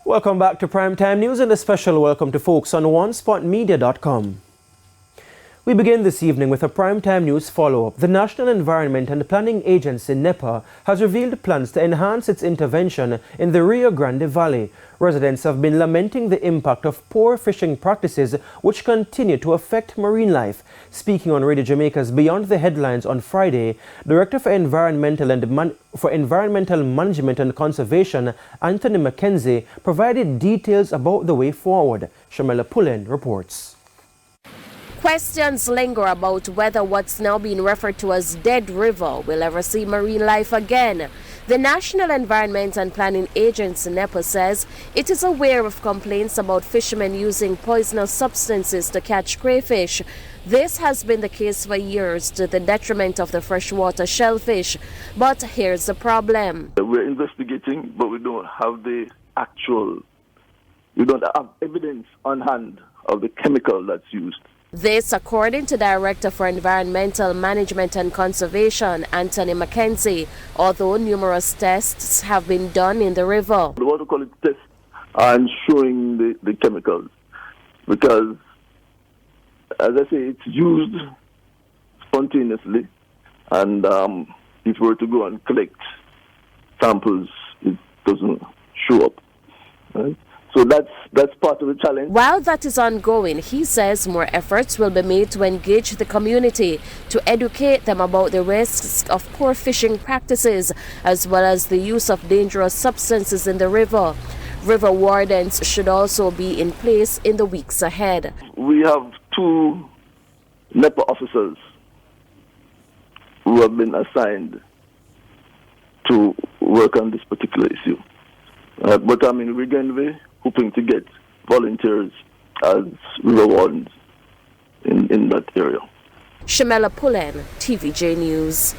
Welcome back to Primetime News and a special welcome to folks on OneSpotMedia.com. We begin this evening with a Primetime News follow-up. The National Environment and Planning Agency, NEPA, has revealed plans to enhance its intervention in the Rio Grande Valley. Residents have been lamenting the impact of poor fishing practices which continue to affect marine life. Speaking on Radio Jamaica's Beyond the Headlines on Friday, Director for Environmental Management and Conservation, Anthony Mackenzie, provided details about the way forward. Shamela Pullen reports. Questions linger about whether what's now being referred to as Dead River will ever see marine life again. The National Environment and Planning Agency, NEPA, says it is aware of complaints about fishermen using poisonous substances to catch crayfish. This has been the case for years to the detriment of the freshwater shellfish. But here's the problem. We're investigating, but we don't have evidence on hand of the chemical that's used. This, according to Director for Environmental Management and Conservation, Anthony Mackenzie, although numerous tests have been done in the river. The water quality tests are showing the chemicals because, as I say, it's used spontaneously, and if we were to go and collect samples, it doesn't show up. Right? So that's part of the challenge. While that is ongoing, he says more efforts will be made to engage the community to educate them about the risks of poor fishing practices as well as the use of dangerous substances in the river. River wardens should also be in place in the weeks ahead. We have 2 NEPA officers who have been assigned to work on this particular issue. But we're going to be hoping to get volunteers as river wardens in that area. Shamela Pullen, TVJ News.